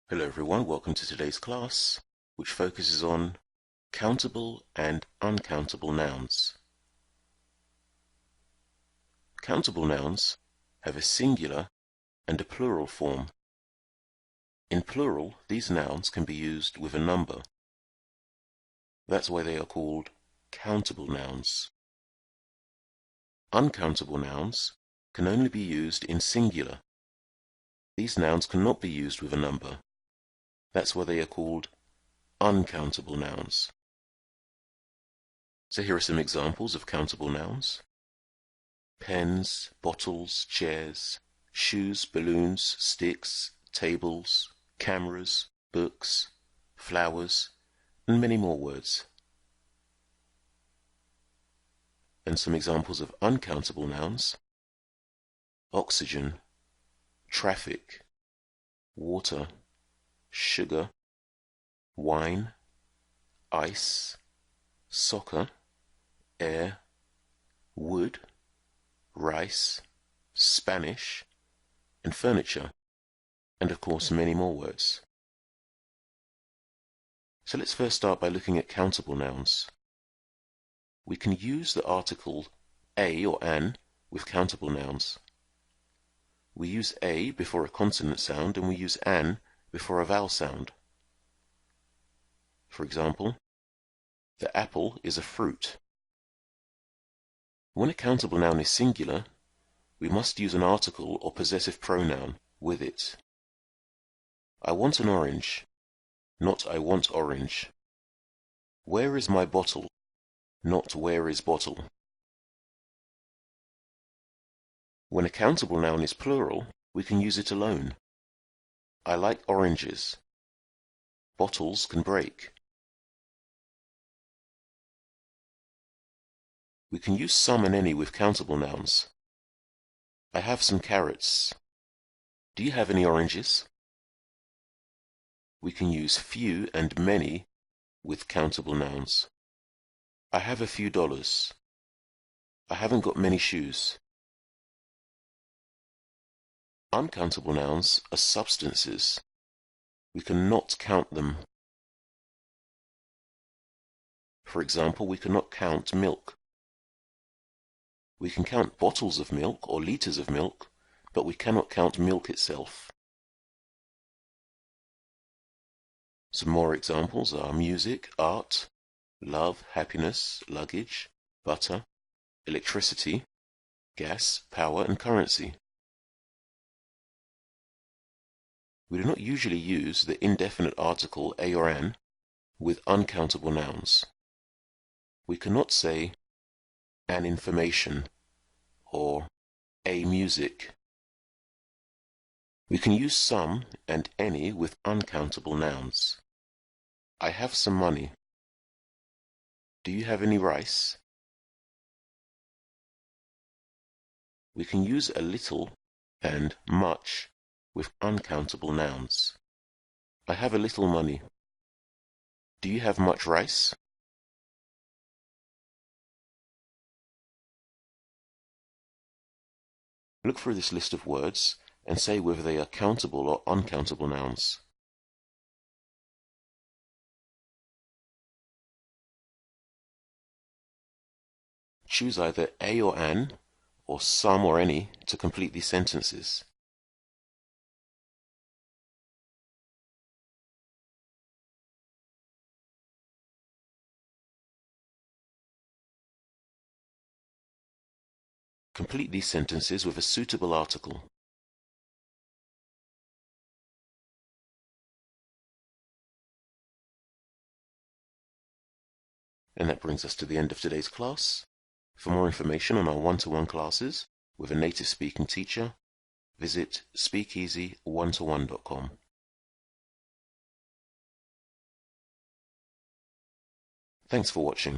Hello everyone, welcome to today's class, which focuses on countable and uncountable nouns. Countable nouns have a singular and a plural form. In plural, these nouns can be used with a number. That's why they are called countable nouns. Uncountable nouns can only be used in singular. These nouns cannot be used with a number. That's why they are called uncountable nouns. So here are some examples of countable nouns. Pens, bottles, chairs, shoes, balloons, sticks, tables, cameras, books, flowers, and many more words. And some examples of uncountable nouns: oxygen, traffic, water, sugar, wine, ice, soccer, air, wood, rice, Spanish, and furniture, and of course many more words. So let's first start by looking at countable nouns. We can use the article a or an with countable nouns. We use a before a consonant sound and we use an before a vowel sound. For example, the apple is a fruit. When a countable noun is singular, we must use an article or possessive pronoun with it. I want an orange, not I want orange. Where is my bottle, not where is bottle. When a countable noun is plural, we can use it alone. I like oranges. Bottles can break. We can use some and any with countable nouns. I have some carrots. Do you have any oranges? We can use few and many with countable nouns. I have a few dollars. I haven't got many shoes. Uncountable nouns are substances. We cannot count them. For example, we cannot count milk. We can count bottles of milk or liters of milk, but we cannot count milk itself. Some more examples are music, art, love, happiness, luggage, butter, electricity, gas, power, and currency. We do not usually use the indefinite article a or an with uncountable nouns. We cannot say an information or a music. We can use some and any with uncountable nouns. I have some money. Do you have any rice? We can use a little and much with uncountable nouns. I have a little money. Do you have much rice? Look through this list of words and say whether they are countable or uncountable nouns. Choose either a or an, or some or any, to complete these sentences. Complete these sentences with a suitable article. And that brings us to the end of today's class. For more information on our one-to-one classes with a native speaking teacher, visit speakeasy1to1.com. Thanks for watching.